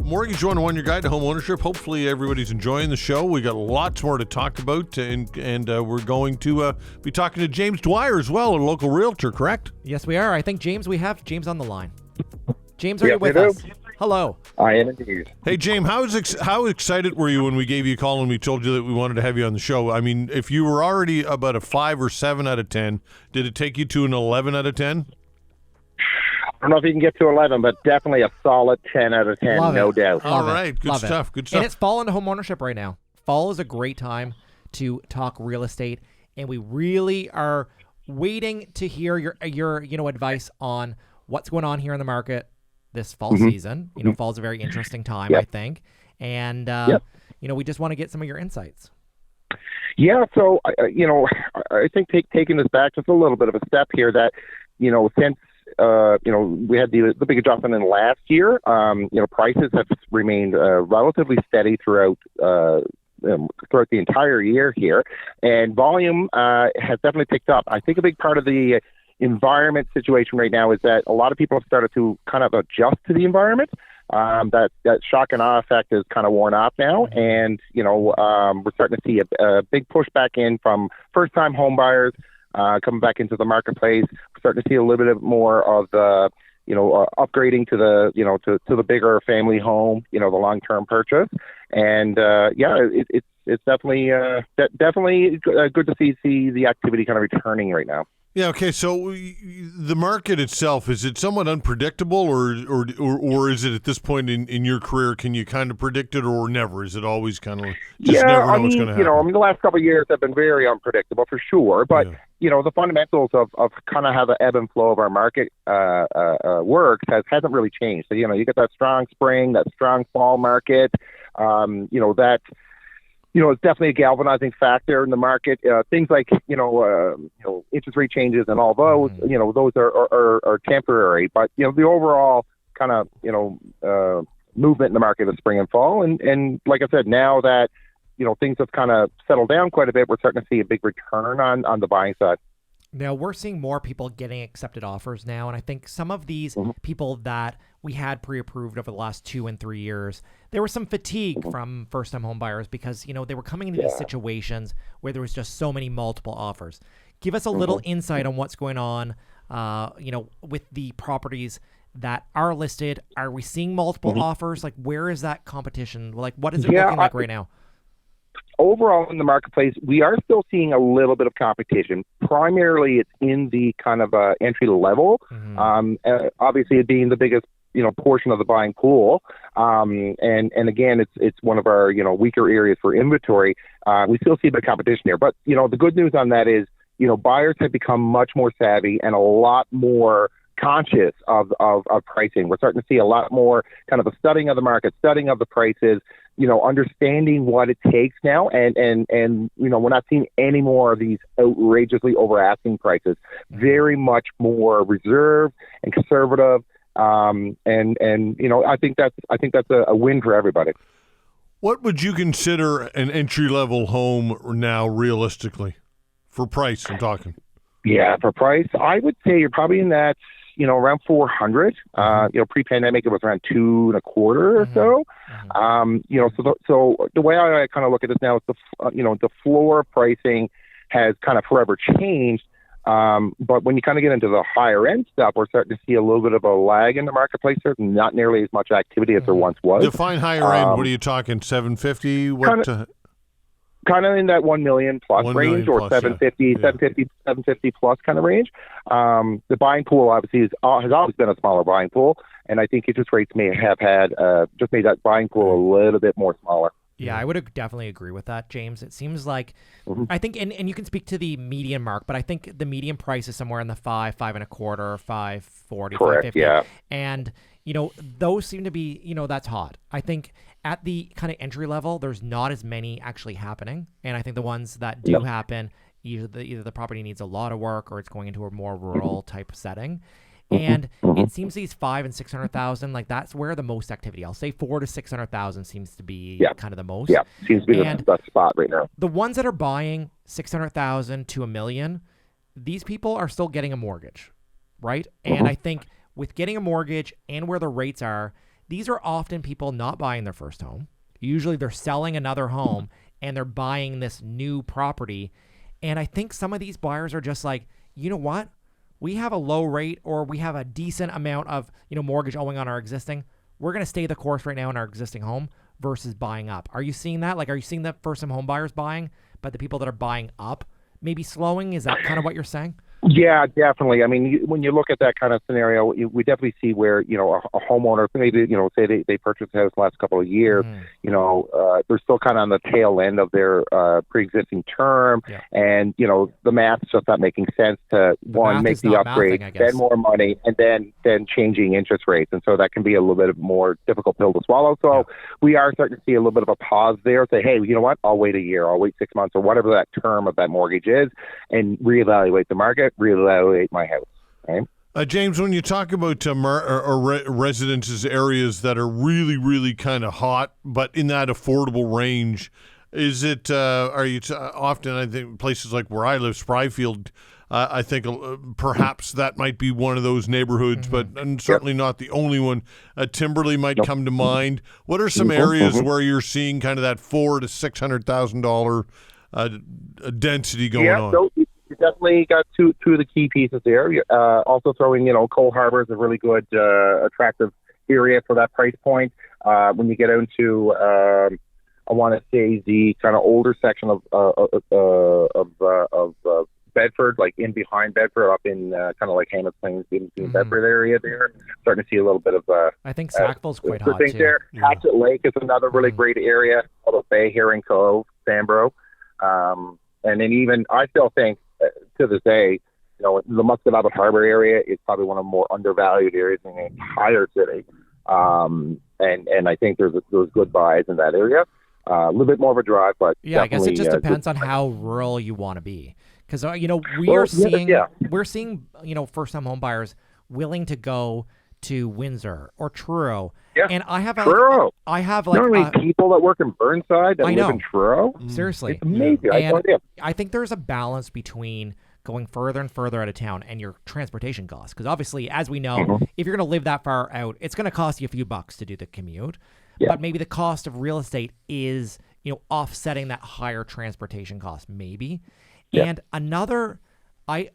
Mortgage 101, your guide to home ownership. Hopefully everybody's enjoying the show. We got lots more to talk about, and we're going to be talking to James Dwyer as well, a local realtor, correct? Yes, we are. I think, James, we have James on the line. James, are you with us? Hello. I am indeed. Hey, James, how excited were you when we gave you a call and we told you that we wanted to have you on the show? I mean, if you were already about a 5 or 7 out of 10, did it take you to an 11 out of 10? I don't know if you can get to 11, but definitely a solid 10 out of 10, no doubt. All right, good stuff. Good stuff. And it's fall into home ownership right now. Fall is a great time to talk real estate, and we really are waiting to hear your advice on what's going on here in the market this fall season. Fall is a very interesting time, I think. And, we just want to get some of your insights. Yeah, so, I think taking this back just a little bit of a step here that, since, we had the big adjustment in last year, prices have remained relatively steady throughout the entire year here. And volume has definitely picked up. I think a big part of the environment situation right now is that a lot of people have started to kind of adjust to the environment. That shock and awe effect is kind of worn off now, and we're starting to see a big pushback in from first-time home buyers coming back into the marketplace. We're starting to see a little bit more of the upgrading to the to the bigger family home, the long-term purchase, and it's definitely good to see the activity kind of returning right now. Yeah. Okay. So the market itself, is it somewhat unpredictable, or is it at this point in your career, can you kind of predict it, or never? Is it always kind of never know what's going to happen? The last couple of years have been very unpredictable for sure, but the fundamentals of kind of how the ebb and flow of our market works hasn't really changed. So you get that strong spring, that strong fall market, it's definitely a galvanizing factor in the market. Things like, interest rate changes and all those, those are temporary. But, the overall kind of, movement in the market of spring and fall. And like I said, now that, things have kind of settled down quite a bit, we're starting to see a big return on the buying side. Now, we're seeing more people getting accepted offers now, and I think some of these people that we had pre-approved over the last 2 and 3 years, there was some fatigue from first-time home buyers because, they were coming into these situations where there was just so many multiple offers. Give us a little insight on what's going on, with the properties that are listed. Are we seeing multiple offers? Like, where is that competition? Like, what is it looking like right now? Overall in the marketplace, we are still seeing a little bit of competition. Primarily, it's in the kind of entry level. Obviously, it being the biggest portion of the buying pool. And again, it's one of our weaker areas for inventory. We still see a bit of competition here. But the good news on that is buyers have become much more savvy and a lot more conscious of pricing. We're starting to see a lot more kind of a studying of the market, studying of the prices, understanding what it takes now. And we're not seeing any more of these outrageously over asking prices, very much more reserved and conservative. I think that's a win for everybody. What would you consider an entry level home now realistically for price? I'm talking. Yeah, for price, I would say you're probably in that, around 400. Pre-pandemic it was around 2.25 or so. So the way I kind of look at this now is the floor pricing has kind of forever changed. But when you kind of get into the higher end stuff, we're starting to see a little bit of a lag in the marketplace. There's not nearly as much activity as there once was. Define higher end. What are you talking? 750? Kind of in that 1 million plus range, or 750 plus kind of range. The buying pool obviously has always been a smaller buying pool, and I think interest rates may have had just made that buying pool a little bit more smaller. Yeah, I would definitely agree with that, James. It seems like, I think, and you can speak to the median mark, but I think the median price is somewhere in the 5.25, 5.40, correct, 5.50. Yeah. And, those seem to be, that's hot. I think at the kind of entry level, there's not as many actually happening. And I think the ones that do happen, either the property needs a lot of work or it's going into a more rural type setting. And it seems these 500,000 and 600,000, like that's where the most activity. I'll say 400,000 to 600,000 seems to be kind of the most. Yeah, seems to be the spot right now. The ones that are buying 600,000 to $1 million, these people are still getting a mortgage, right? And I think with getting a mortgage and where the rates are, these are often people not buying their first home. Usually they're selling another home and they're buying this new property. And I think some of these buyers are just like, you know what? We have a low rate, or we have a decent amount of, mortgage owing on our existing. We're going to stay the course right now in our existing home versus buying up. Are you seeing that? Like, are you seeing the first-time home buyers buying, but the people that are buying up maybe slowing? Is that kind of what you're saying? Yeah, definitely. I mean, when you look at that kind of scenario, we definitely see where, a homeowner, maybe, say they purchased a house the last couple of years, they're still kind of on the tail end of their pre-existing term. Yeah. And, the math's just not making sense to, one, make the upgrade, spend more money, and then changing interest rates. And so that can be a little bit more difficult pill to swallow. So we are starting to see a little bit of a pause there. Say, hey, you know what? I'll wait a year, I'll wait 6 months, or whatever that term of that mortgage is, and reevaluate the market, reevaluate my house, right? James, when you talk about residences, areas that are really, really kind of hot, but in that affordable range, is it, are you often, I think, places like where I live, Spryfield, I think perhaps that might be one of those neighborhoods, but certainly not the only one. Timberley might come to mind. What are some areas where you're seeing kind of that $400,000 to $600,000 density going on? So you definitely got two of the key pieces there. Also throwing, Cole Harbour is a really good, attractive area for that price point. When you get into, I want to say the kind of older section of Bedford, like in behind Bedford, up in kind of like Halifax Plains, in Bedford area there, starting to see a little bit of. I think Sackville's quite hot too. There. Yeah. Hatchet Lake is another really great area. Although Bay, Herring Cove, Sambro, and then even I still think to this day, the Musqueam Harbor area is probably one of the more undervalued areas in the entire city. And I think there's good buys in that area. A little bit more of a drive, but yeah, I guess it just depends on how rural you want to be. Because we're seeing first-time home buyers willing to go to Windsor or Truro. Yeah. And I have Truro. I have like people that work in Burnside that live in Truro. Seriously, it's amazing. I think there's a balance between going further and further out of town and your transportation costs. Because obviously, as we know, if you're going to live that far out, it's going to cost you a few bucks to do the commute. Yeah. But maybe the cost of real estate is, offsetting that higher transportation cost, maybe. Yeah. And another, I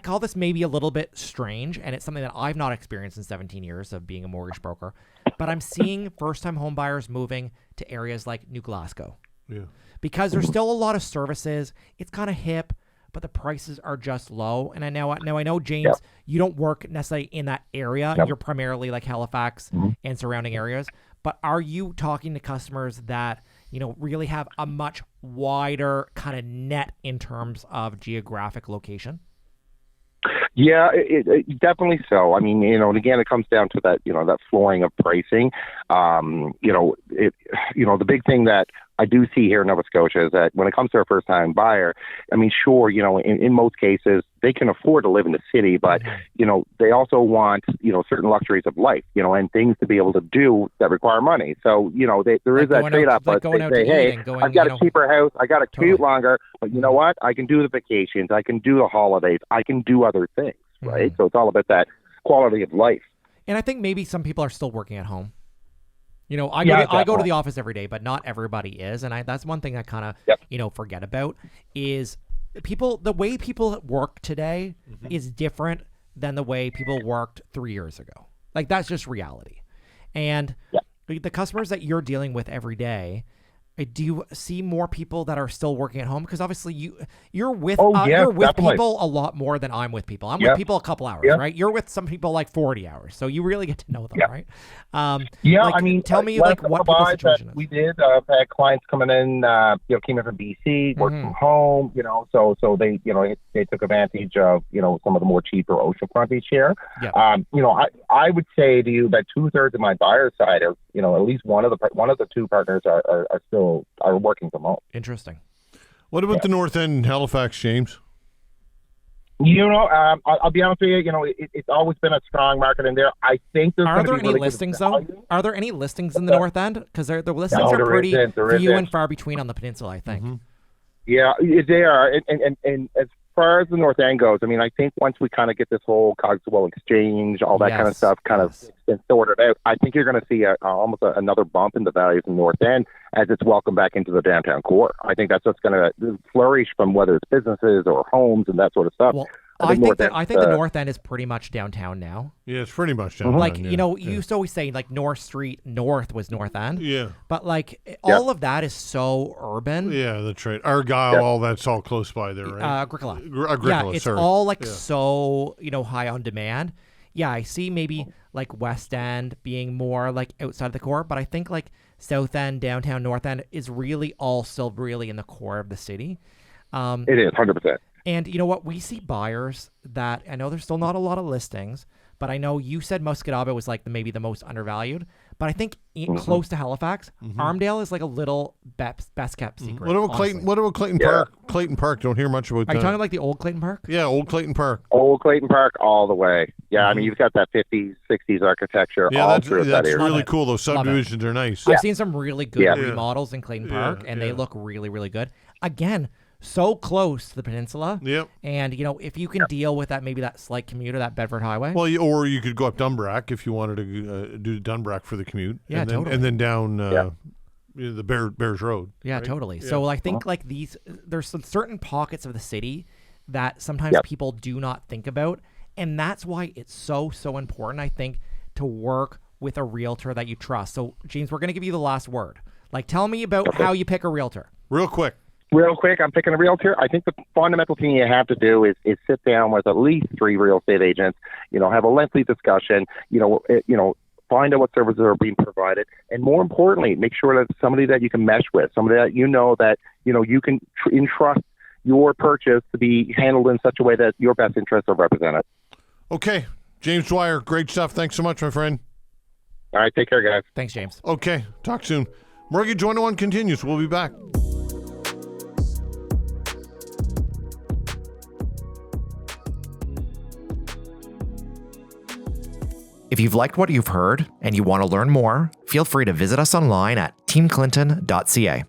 call this maybe a little bit strange, and it's something that I've not experienced in 17 years of being a mortgage broker, but I'm seeing first-time home buyers moving to areas like New Glasgow. Yeah. Because there's still a lot of services. It's kind of hip, but the prices are just low. And I know, James, you don't work necessarily in that area. You're primarily like Halifax and surrounding areas. But are you talking to customers that, really have a much wider kind of net in terms of geographic location? Yeah, it definitely so. I mean, and again, it comes down to that, that flooring of pricing. The big thing that I do see here in Nova Scotia is that when it comes to a first-time buyer, I mean, sure, in most cases, they can afford to live in the city, but, they also want, certain luxuries of life, and things to be able to do that require money. So, there is that trade-off, but they say, hey, I've got a cheaper house, I got to commute longer, but you know what? I can do the vacations, I can do the holidays, I can do other things, right? So it's all about that quality of life. And I think maybe some people are still working at home. I go to the office every day, but not everybody is. And that's one thing I kind of, forget about is the way people work today is different than the way people worked 3 years ago. Like, that's just reality. And the customers that you're dealing with every day, do you see more people that are still working at home? Because obviously you're with people a lot more than I'm with people. I'm with people a couple hours, right? You're with some people like 40 hours, so you really get to know them, right? I mean, tell me what people's situation is. We did had clients coming in, came in from BC, worked from home, so they took advantage of some of the more cheaper ocean frontage here. I would say to you that 2/3 of my buyer side are at least one of the two partners are working from home. Interesting. What about the North End in Halifax, James? I'll be honest with you. It's always been a strong market in there. I think there's Are there any listings though? Are there any listings in the North End? Because the listings are pretty few and far between on the peninsula, I think. Yeah, they are. And as far as the North End goes, I mean, I think once we kind of get this whole Cogswell exchange, all that kind of stuff kind of been sorted out, I think you're going to see almost another bump in the values in the North End as it's welcomed back into the downtown core. I think that's what's going to flourish from whether it's businesses or homes and that sort of stuff. Well, I think the North End is pretty much downtown now. Yeah, it's pretty much downtown. Like, you used to always say, like, North Street North was North End. Yeah. But, like, all of that is so urban. Yeah, that's right. Argyle, all that's all close by there, right? Agricola. Agricola, yeah, it's all, like, so, high on demand. Yeah, I see maybe, like, West End being more, like, outside of the core. But I think, like, South End, downtown, North End is really all still really in the core of the city. It is, 100%. And you know what? We see buyers that, I know there's still not a lot of listings, but I know you said Muscataba was like maybe the most undervalued. But I think close to Halifax, Armdale is like a little best kept secret. What about Clayton? What about Clayton Park? Clayton Park, don't hear much about that. Are you talking like the old Clayton Park? Yeah, old Clayton Park. Old Clayton Park all the way. Yeah, I mean, you've got that 50s, 60s architecture all through that area. That's really cool. Those subdivisions are nice. I've seen some really good remodels in Clayton Park, and they look really, really good. Again, so close to the peninsula. Yep. And, if you can deal with that, maybe that slight commute or that Bedford Highway. Well, or you could go up Dunbrack if you wanted to do Dunbrack for the commute. Yeah, totally. And then down the Bears Road. Yeah, right? totally. Yeah. So I think like there's some certain pockets of the city that sometimes people do not think about. And that's why it's so, so important, I think, to work with a realtor that you trust. So, James, we're going to give you the last word. Like, tell me about how you pick a realtor. Real quick, I'm picking a realtor. I think the fundamental thing you have to do is sit down with at least 3 real estate agents, have a lengthy discussion, find out what services are being provided. And more importantly, make sure that it's somebody that you can mesh with, somebody that you can entrust your purchase to be handled in such a way that your best interests are represented. Okay. James Dwyer, great stuff. Thanks so much, my friend. All right. Take care, guys. Thanks, James. Okay. Talk soon. Mortgage 101 continues. We'll be back. If you've liked what you've heard and you want to learn more, feel free to visit us online at teamclinton.ca.